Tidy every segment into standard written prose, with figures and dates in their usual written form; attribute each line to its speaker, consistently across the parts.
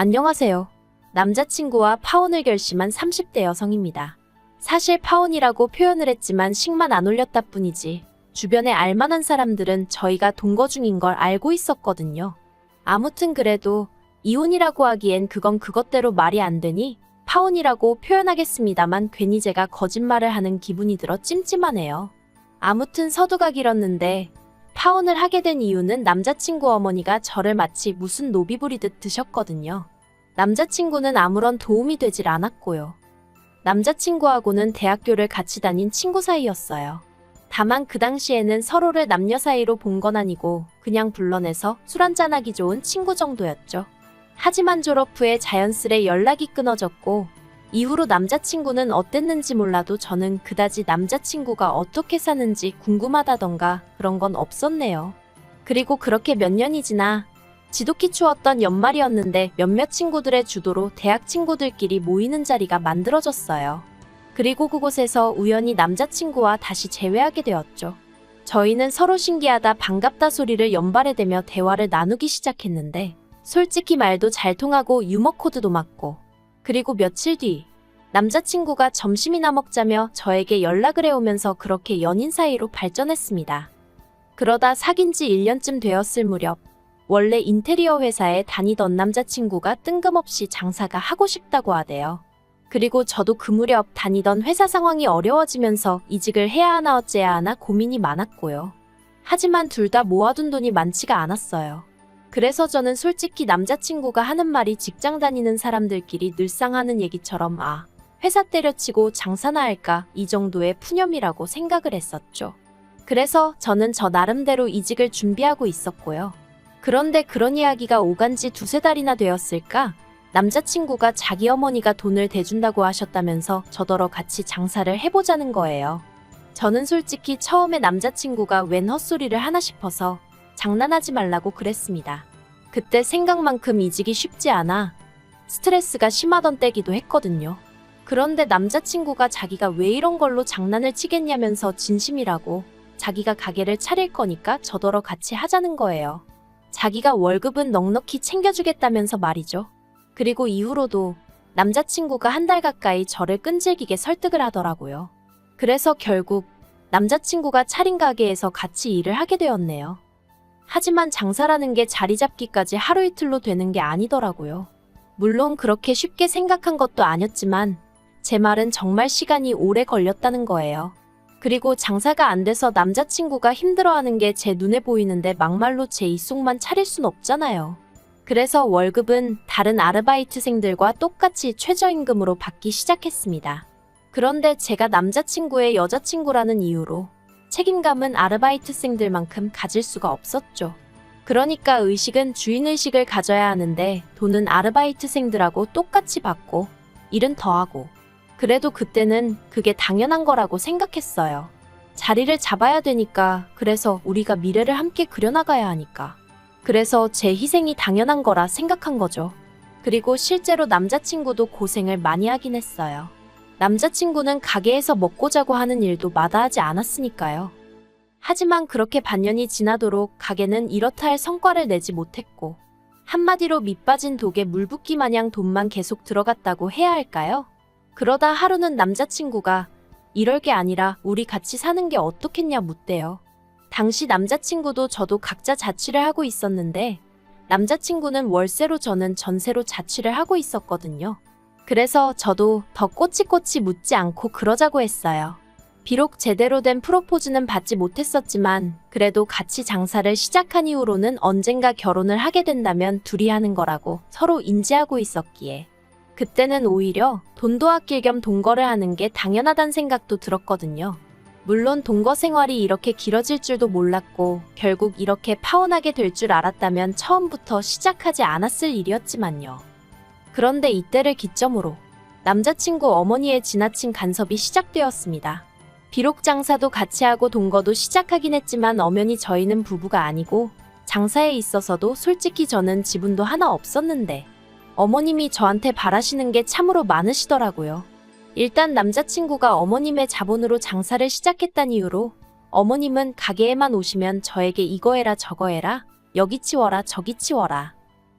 Speaker 1: 안녕하세요. 남자친구와 파혼을 결심한 30대 여성입니다. 사실 파혼이라고 표현을 했지만 식만 안 올렸다 뿐이지 주변에 알만한 사람들은 저희가 동거 중인 걸 알고 있었거든요. 아무튼 그래도 이혼이라고 하기엔 그건 그것대로 말이 안 되니 파혼이라고 표현하겠습니다만 괜히 제가 거짓말을 하는 기분이 들어 찜찜하네요. 아무튼 서두가 길었는데 파혼을 하게 된 이유는 남자친구 어머니가 저를 마치 무슨 노비 부리듯 드셨거든요. 남자친구는 아무런 도움이 되질 않았고요. 남자친구하고는 대학교를 같이 다닌 친구 사이였어요. 다만 그 당시에는 서로를 남녀 사이로 본 건 아니고 그냥 불러내서 술 한잔하기 좋은 친구 정도였죠. 하지만 졸업 후에 자연스레 연락이 끊어졌고 이후로 남자친구는 어땠는지 몰라도 저는 그다지 남자친구가 어떻게 사는지 궁금하다던가 그런 건 없었네요. 그리고 그렇게 몇 년이 지나 지독히 추웠던 연말이었는데 몇몇 친구들의 주도로 대학 친구들끼리 모이는 자리가 만들어졌어요. 그리고 그곳에서 우연히 남자친구와 다시 재회하게 되었죠. 저희는 서로 신기하다 반갑다 소리를 연발해대며 대화를 나누기 시작했는데 솔직히 말도 잘 통하고 유머 코드도 맞고 그리고 며칠 뒤 남자친구가 점심이나 먹자며 저에게 연락을 해오면서 그렇게 연인 사이로 발전했습니다. 그러다 사귄 지 1년쯤 되었을 무렵 원래 인테리어 회사에 다니던 남자친구가 뜬금없이 장사가 하고 싶다고 하대요. 그리고 저도 그 무렵 다니던 회사 상황이 어려워지면서 이직을 해야 하나 어째야 하나 고민이 많았고요. 하지만 둘 다 모아둔 돈이 많지가 않았어요. 그래서 저는 솔직히 남자친구가 하는 말이 직장 다니는 사람들끼리 늘상 하는 얘기처럼 회사 때려치고 장사나 할까 이 정도의 푸념이라고 생각을 했었죠. 그래서 저는 저 나름대로 이직을 준비하고 있었고요. 그런데 그런 이야기가 오간 지 두세 달이나 되었을까? 남자친구가 자기 어머니가 돈을 대준다고 하셨다면서 저더러 같이 장사를 해보자는 거예요. 저는 솔직히 처음에 남자친구가 웬 헛소리를 하나 싶어서 장난하지 말라고 그랬습니다. 그때 생각만큼 이직이 쉽지 않아 스트레스가 심하던 때기도 했거든요. 그런데 남자친구가 자기가 왜 이런 걸로 장난을 치겠냐면서 진심이라고 자기가 가게를 차릴 거니까 저더러 같이 하자는 거예요. 자기가 월급은 넉넉히 챙겨주겠다면서 말이죠. 그리고 이후로도 남자친구가 한 달 가까이 저를 끈질기게 설득을 하더라고요. 그래서 결국 남자친구가 차린 가게에서 같이 일을 하게 되었네요. 하지만 장사라는 게 자리 잡기까지 하루 이틀로 되는 게 아니더라고요. 물론 그렇게 쉽게 생각한 것도 아니었지만 제 말은 정말 시간이 오래 걸렸다는 거예요. 그리고 장사가 안 돼서 남자친구가 힘들어하는 게 제 눈에 보이는데 막말로 제 입속만 차릴 순 없잖아요. 그래서 월급은 다른 아르바이트생들과 똑같이 최저임금으로 받기 시작했습니다. 그런데 제가 남자친구의 여자친구라는 이유로 책임감은 아르바이트생들만큼 가질 수가 없었죠. 그러니까 의식은 주인의식을 가져야 하는데 돈은 아르바이트생들하고 똑같이 받고 일은 더하고 그래도 그때는 그게 당연한 거라고 생각했어요. 자리를 잡아야 되니까 그래서 우리가 미래를 함께 그려나가야 하니까 그래서 제 희생이 당연한 거라 생각한 거죠. 그리고 실제로 남자친구도 고생을 많이 하긴 했어요. 남자친구는 가게에서 먹고 자고 하는 일도 마다하지 않았으니까요. 하지만 그렇게 반년이 지나도록 가게는 이렇다 할 성과를 내지 못했고 한마디로 밑빠진 독에 물 붓기 마냥 돈만 계속 들어갔다고 해야 할까요? 그러다 하루는 남자친구가 이럴 게 아니라 우리 같이 사는 게 어떻겠냐 묻대요. 당시 남자친구도 저도 각자 자취를 하고 있었는데 남자친구는 월세로 저는 전세로 자취를 하고 있었거든요. 그래서 저도 더 꼬치꼬치 묻지 않고 그러자고 했어요. 비록 제대로 된 프로포즈는 받지 못했었지만 그래도 같이 장사를 시작한 이후로는 언젠가 결혼을 하게 된다면 둘이 하는 거라고 서로 인지하고 있었기에 그때는 오히려 돈도 아낄 겸 동거를 하는 게 당연하단 생각도 들었거든요. 물론 동거 생활이 이렇게 길어질 줄도 몰랐고 결국 이렇게 파혼하게 될 줄 알았다면 처음부터 시작하지 않았을 일이었지만요. 그런데 이때를 기점으로 남자친구 어머니의 지나친 간섭이 시작되었습니다. 비록 장사도 같이 하고 동거도 시작하긴 했지만 엄연히 저희는 부부가 아니고 장사에 있어서도 솔직히 저는 지분도 하나 없었는데 어머님이 저한테 바라시는 게 참으로 많으시더라고요. 일단 남자친구가 어머님의 자본으로 장사를 시작했다는 이유로 어머님은 가게에만 오시면 저에게 이거 해라 저거 해라 여기 치워라 저기 치워라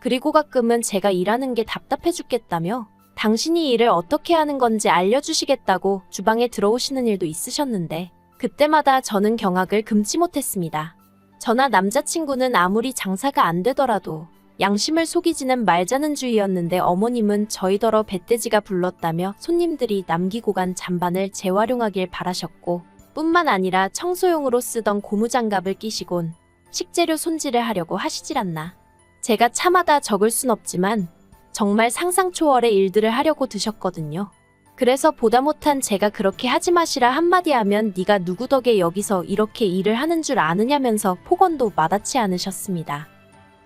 Speaker 1: 그리고 가끔은 제가 일하는 게 답답해 죽겠다며 당신이 일을 어떻게 하는 건지 알려주시겠다고 주방에 들어오시는 일도 있으셨는데 그때마다 저는 경악을 금치 못했습니다. 저나 남자친구는 아무리 장사가 안 되더라도 양심을 속이지는 말자는 주의였는데 어머님은 저희더러 배떼지가 불렀다며 손님들이 남기고 간 잔반을 재활용하길 바라셨고 뿐만 아니라 청소용으로 쓰던 고무장갑을 끼시곤 식재료 손질을 하려고 하시질 않나. 제가 참아다 적을 순 없지만 정말 상상 초월의 일들을 하려고 드셨거든요. 그래서 보다 못한 제가 그렇게 하지 마시라 한마디 하면 네가 누구 덕에 여기서 이렇게 일을 하는 줄 아느냐면서 폭언도 마다치 않으셨습니다.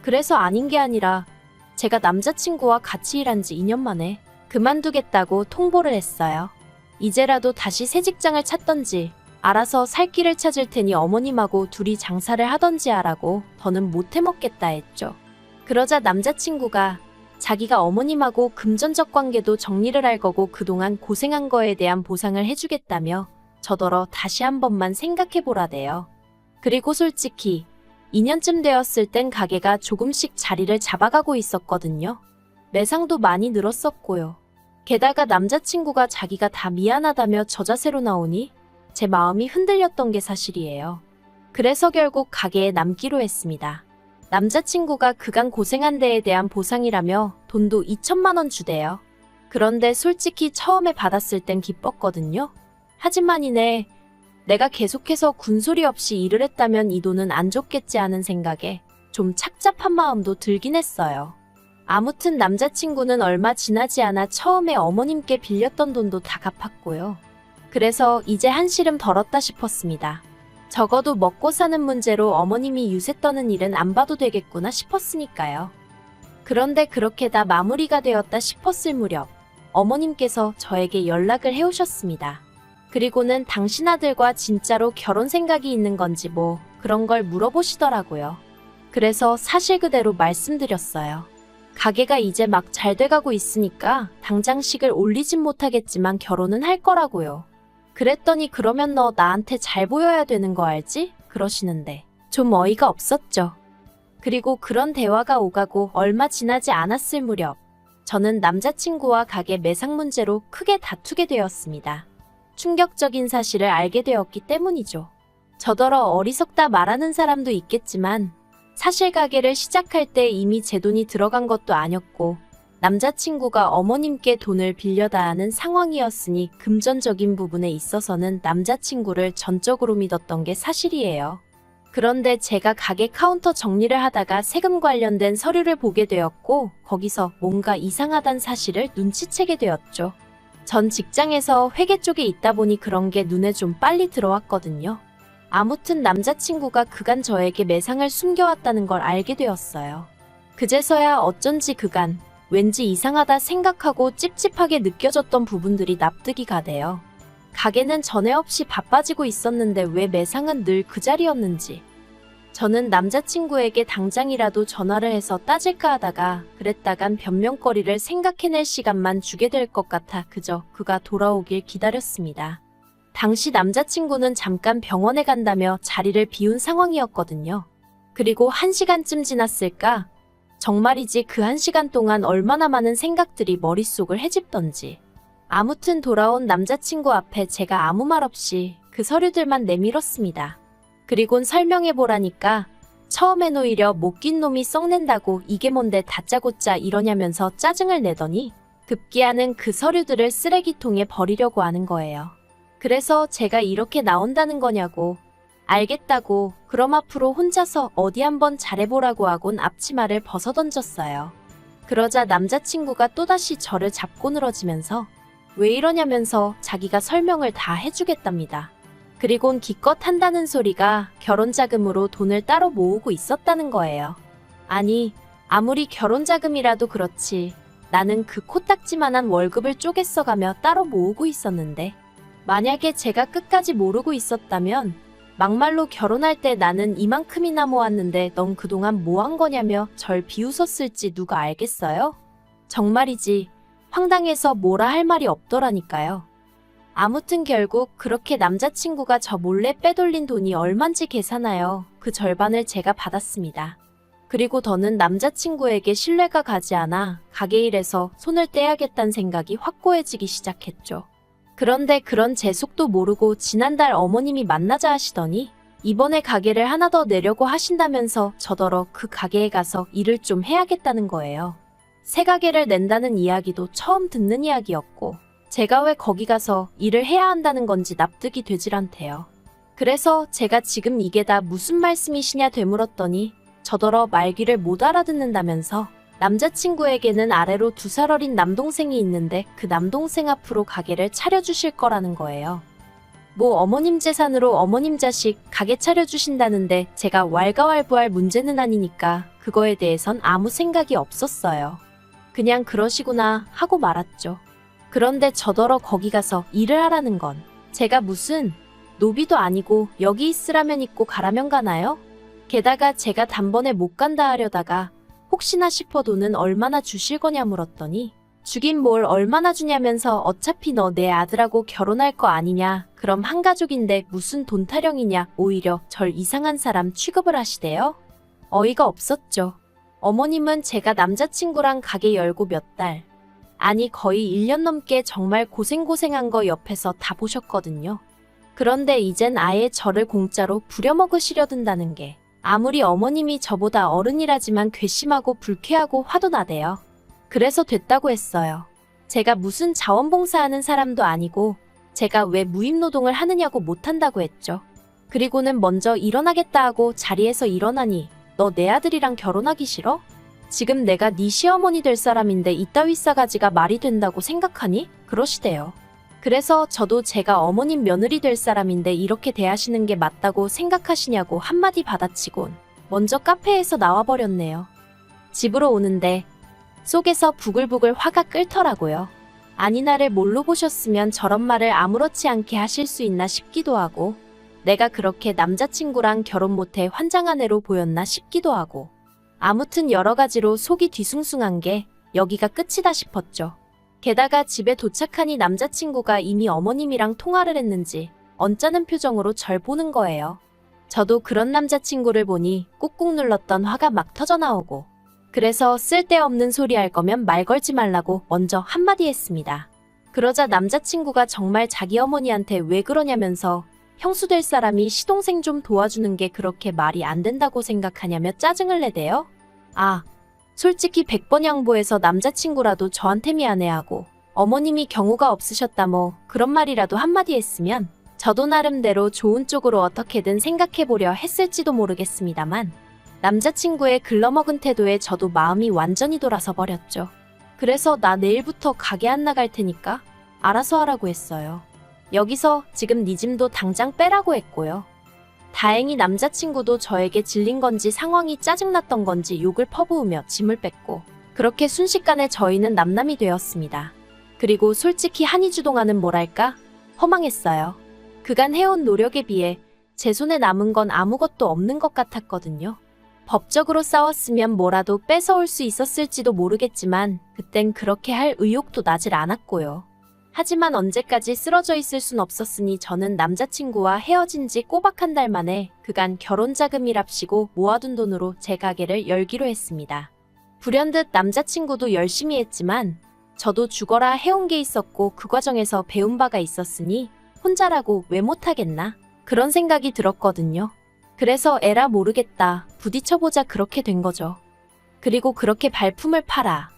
Speaker 1: 그래서 아닌 게 아니라 제가 남자친구와 같이 일한 지 2년 만에 그만두겠다고 통보를 했어요. 이제라도 다시 새 직장을 찾던지 알아서 살 길을 찾을 테니 어머님하고 둘이 장사를 하던지 하라고 더는 못 해먹겠다 했죠. 그러자 남자친구가 자기가 어머님하고 금전적 관계도 정리를 할 거고 그동안 고생한 거에 대한 보상을 해주겠다며 저더러 다시 한 번만 생각해보라대요. 그리고 솔직히 2년쯤 되었을 땐 가게가 조금씩 자리를 잡아가고 있었거든요. 매상도 많이 늘었었고요. 게다가 남자친구가 자기가 다 미안하다며 저자세로 나오니 제 마음이 흔들렸던 게 사실이에요. 그래서 결국 가게에 남기로 했습니다. 남자친구가 그간 고생한 데에 대한 보상이라며 돈도 2천만 원 주대요. 그런데 솔직히 처음에 받았을 땐 기뻤거든요. 하지만 이내 내가 계속해서 군소리 없이 일을 했다면 이 돈은 안 줬겠지 하는 생각에 좀 착잡한 마음도 들긴 했어요. 아무튼 남자친구는 얼마 지나지 않아 처음에 어머님께 빌렸던 돈도 다 갚았고요. 그래서 이제 한시름 덜었다 싶었습니다. 적어도 먹고 사는 문제로 어머님이 유세 떠는 일은 안 봐도 되겠구나 싶었으니까요. 그런데 그렇게 다 마무리가 되었다 싶었을 무렵 어머님께서 저에게 연락을 해오셨습니다. 그리고는 당신 아들과 진짜로 결혼 생각이 있는 건지 뭐 그런 걸 물어보시더라고요. 그래서 사실 그대로 말씀드렸어요. 가게가 이제 막 잘 돼가고 있으니까 당장식을 올리진 못하겠지만 결혼은 할 거라고요. 그랬더니 그러면 너 나한테 잘 보여야 되는 거 알지? 그러시는데 좀 어이가 없었죠. 그리고 그런 대화가 오가고 얼마 지나지 않았을 무렵 저는 남자친구와 가게 매상 문제로 크게 다투게 되었습니다. 충격적인 사실을 알게 되었기 때문이죠. 저더러 어리석다 말하는 사람도 있겠지만 사실 가게를 시작할 때 이미 제 돈이 들어간 것도 아니었고 남자친구가 어머님께 돈을 빌려다 하는 상황이었으니 금전적인 부분에 있어서는 남자친구를 전적으로 믿었던 게 사실이에요. 그런데 제가 가게 카운터 정리를 하다가 세금 관련된 서류를 보게 되었고 거기서 뭔가 이상하단 사실을 눈치채게 되었죠. 전 직장에서 회계 쪽에 있다 보니 그런 게 눈에 좀 빨리 들어왔거든요. 아무튼 남자친구가 그간 저에게 매상을 숨겨왔다는 걸 알게 되었어요. 그제서야 어쩐지 그간 왠지 이상하다 생각하고 찝찝하게 느껴졌던 부분들이 납득이 가대요. 가게는 전에 없이 바빠지고 있었는데 왜 매상은 늘 그 자리였는지. 저는 남자친구에게 당장이라도 전화를 해서 따질까 하다가 그랬다간 변명거리를 생각해낼 시간만 주게 될 것 같아 그저 그가 돌아오길 기다렸습니다. 당시 남자친구는 잠깐 병원에 간다며 자리를 비운 상황이었거든요. 그리고 1시간쯤 지났을까? 정말이지 그 1시간 동안 얼마나 많은 생각들이 머릿속을 헤집던지. 아무튼 돌아온 남자친구 앞에 제가 아무 말 없이 그 서류들만 내밀었습니다. 그리곤 설명해보라니까 처음엔 오히려 못 낀 놈이 썩낸다고 이게 뭔데 다짜고짜 이러냐면서 짜증을 내더니 급기야는 그 서류들을 쓰레기통에 버리려고 하는 거예요. 그래서 제가 이렇게 나온다는 거냐고. 알겠다고 그럼 앞으로 혼자서 어디 한번 잘해보라고 하곤 앞치마를 벗어던졌어요. 그러자 남자친구가 또다시 저를 잡고 늘어지면서 왜 이러냐면서 자기가 설명을 다 해주겠답니다. 그리곤 기껏 한다는 소리가 결혼자금으로 돈을 따로 모으고 있었다는 거예요. 아니 아무리 결혼자금이라도 그렇지 나는 그 코딱지만한 월급을 쪼개 써가며 따로 모으고 있었는데 만약에 제가 끝까지 모르고 있었다면 막말로 결혼할 때 나는 이만큼이나 모았는데 넌 그동안 뭐 한 거냐며 절 비웃었을지 누가 알겠어요? 정말이지 황당해서 뭐라 할 말이 없더라니까요. 아무튼 결국 그렇게 남자친구가 저 몰래 빼돌린 돈이 얼만지 계산하여 그 절반을 제가 받았습니다. 그리고 더는 남자친구에게 신뢰가 가지 않아 가게 일에서 손을 떼야겠다는 생각이 확고해지기 시작했죠. 그런데 그런 제 속도 모르고 지난달 어머님이 만나자 하시더니 이번에 가게를 하나 더 내려고 하신다면서 저더러 그 가게에 가서 일을 좀 해야겠다는 거예요. 새 가게를 낸다는 이야기도 처음 듣는 이야기였고 제가 왜 거기 가서 일을 해야 한다는 건지 납득이 되질 않대요. 그래서 제가 지금 이게 다 무슨 말씀이시냐 되물었더니 저더러 말귀를 못 알아듣는다면서 남자친구에게는 아래로 2살 어린 남동생이 있는데 그 남동생 앞으로 가게를 차려주실 거라는 거예요. 뭐 어머님 재산으로 어머님 자식 가게 차려주신다는데 제가 왈가왈부할 문제는 아니니까 그거에 대해선 아무 생각이 없었어요. 그냥 그러시구나 하고 말았죠. 그런데 저더러 거기 가서 일을 하라는 건 제가 무슨 노비도 아니고 여기 있으라면 있고 가라면 가나요? 게다가 제가 단번에 못 간다 하려다가 혹시나 싶어 돈은 얼마나 주실 거냐 물었더니 주긴 뭘 얼마나 주냐면서 어차피 너 내 아들하고 결혼할 거 아니냐, 그럼 한 가족인데 무슨 돈 타령이냐, 오히려 절 이상한 사람 취급을 하시대요. 어이가 없었죠. 어머님은 제가 남자친구랑 가게 열고 몇 달, 아니 거의 1년 넘게 정말 고생한 거 옆에서 다 보셨거든요. 그런데 이젠 아예 저를 공짜로 부려먹으시려 든다는 게 아무리 어머님이 저보다 어른이라지만 괘씸하고 불쾌하고 화도 나대요. 그래서 됐다고 했어요. 제가 무슨 자원봉사하는 사람도 아니고 제가 왜 무임노동을 하느냐고 못한다고 했죠. 그리고는 먼저 일어나겠다 하고 자리에서 일어나니 너 내 아들이랑 결혼하기 싫어? 지금 내가 네 시어머니 될 사람인데 이따위 싸가지가 말이 된다고 생각하니? 그러시대요. 그래서 저도 제가 어머님 며느리 될 사람인데 이렇게 대하시는 게 맞다고 생각하시냐고 한마디 받아치곤 먼저 카페에서 나와버렸네요. 집으로 오는데 속에서 부글부글 화가 끓더라고요. 아니 나를 뭘로 보셨으면 저런 말을 아무렇지 않게 하실 수 있나 싶기도 하고 내가 그렇게 남자친구랑 결혼 못해 환장한 애로 보였나 싶기도 하고 아무튼 여러 가지로 속이 뒤숭숭한 게 여기가 끝이다 싶었죠. 게다가 집에 도착하니 남자친구가 이미 어머님이랑 통화를 했는지 언짢은 표정으로 절 보는 거예요. 저도 그런 남자친구를 보니 꾹꾹 눌렀던 화가 막 터져나오고 그래서 쓸데없는 소리 할 거면 말 걸지 말라고 먼저 한마디 했습니다. 그러자 남자친구가 정말 자기 어머니한테 왜 그러냐면서 형수 될 사람이 시동생 좀 도와주는 게 그렇게 말이 안 된다고 생각하냐며 짜증을 내대요. 아, 솔직히 100번 양보해서 남자친구라도 저한테 미안해하고 어머님이 경우가 없으셨다 뭐 그런 말이라도 한마디 했으면 저도 나름대로 좋은 쪽으로 어떻게든 생각해보려 했을지도 모르겠습니다만 남자친구의 글러먹은 태도에 저도 마음이 완전히 돌아서 버렸죠. 그래서 나 내일부터 가게 안 나갈 테니까 알아서 하라고 했어요. 여기서 지금 네 짐도 당장 빼라고 했고요. 다행히 남자친구도 저에게 질린 건지 상황이 짜증났던 건지 욕을 퍼부으며 짐을 뺐고 그렇게 순식간에 저희는 남남이 되었습니다. 그리고 솔직히 한이주동안은 뭐랄까? 허망했어요. 그간 해온 노력에 비해 제 손에 남은 건 아무것도 없는 것 같았거든요. 법적으로 싸웠으면 뭐라도 뺏어올 수 있었을지도 모르겠지만 그땐 그렇게 할 의욕도 나질 않았고요. 하지만 언제까지 쓰러져 있을 순 없었으니 저는 남자친구와 헤어진 지 꼬박 한 달 만에 그간 결혼자금이랍시고 모아둔 돈으로 제 가게를 열기로 했습니다. 불현듯 남자친구도 열심히 했지만 저도 죽어라 해온 게 있었고 그 과정에서 배운 바가 있었으니 혼자라고 왜 못하겠나 그런 생각이 들었거든요. 그래서 에라 모르겠다 부딪혀보자 그렇게 된 거죠. 그리고 그렇게 발품을 팔아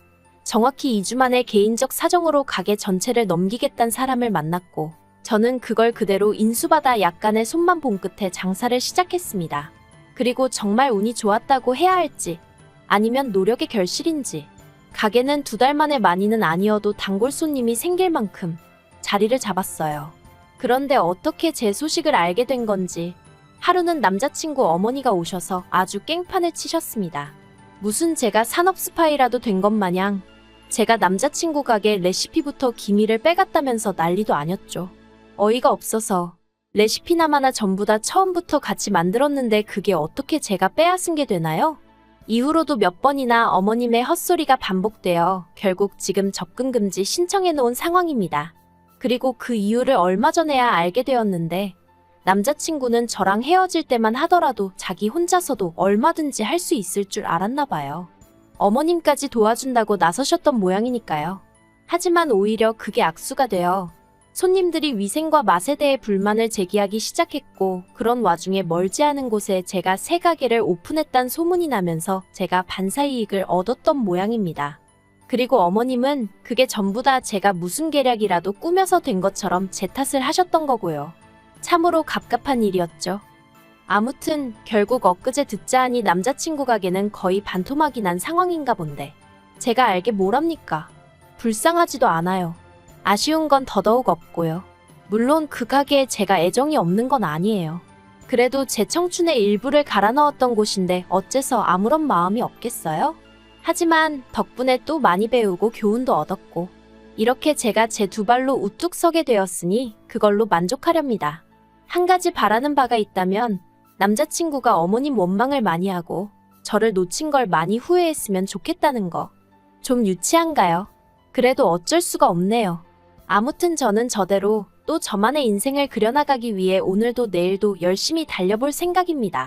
Speaker 1: 정확히 2주 만에 개인적 사정으로 가게 전체를 넘기겠다는 사람을 만났고 저는 그걸 그대로 인수받아 약간의 손만 본 끝에 장사를 시작했습니다. 그리고 정말 운이 좋았다고 해야 할지 아니면 노력의 결실인지 가게는 2달 만에 많이는 아니어도 단골 손님이 생길 만큼 자리를 잡았어요. 그런데 어떻게 제 소식을 알게 된 건지 하루는 남자친구 어머니가 오셔서 아주 깽판을 치셨습니다. 무슨 제가 산업 스파이라도 된 것 마냥 제가 남자친구 가게 레시피부터 기밀을 빼갔다면서 난리도 아녔죠. 어이가 없어서 레시피나마나 전부 다 처음부터 같이 만들었는데 그게 어떻게 제가 빼앗은 게 되나요? 이후로도 몇 번이나 어머님의 헛소리가 반복되어 결국 지금 접근 금지 신청해 놓은 상황입니다. 그리고 그 이유를 얼마 전에야 알게 되었는데 남자친구는 저랑 헤어질 때만 하더라도 자기 혼자서도 얼마든지 할 수 있을 줄 알았나 봐요. 어머님까지 도와준다고 나서셨던 모양이니까요. 하지만 오히려 그게 악수가 되어 손님들이 위생과 맛에 대해 불만을 제기하기 시작했고, 그런 와중에 멀지 않은 곳에 제가 새 가게를 오픈했단 소문이 나면서 제가 반사이익을 얻었던 모양입니다. 그리고 어머님은 그게 전부 다 제가 무슨 계략이라도 꾸며서 된 것처럼 제 탓을 하셨던 거고요. 참으로 갑갑한 일이었죠. 아무튼 결국 엊그제 듣자 하니 남자친구 가게는 거의 반토막이 난 상황인가 본데 제가 알게 뭐랍니까? 불쌍하지도 않아요. 아쉬운 건 더더욱 없고요. 물론 그 가게에 제가 애정이 없는 건 아니에요. 그래도 제 청춘의 일부를 갈아 넣었던 곳인데 어째서 아무런 마음이 없겠어요? 하지만 덕분에 또 많이 배우고 교훈도 얻었고, 이렇게 제가 제 두 발로 우뚝 서게 되었으니 그걸로 만족하렵니다. 한 가지 바라는 바가 있다면 남자친구가 어머님 원망을 많이 하고 저를 놓친 걸 많이 후회했으면 좋겠다는 거. 좀 유치한가요? 그래도 어쩔 수가 없네요. 아무튼 저는 저대로 또 저만의 인생을 그려나가기 위해 오늘도 내일도 열심히 달려볼 생각입니다.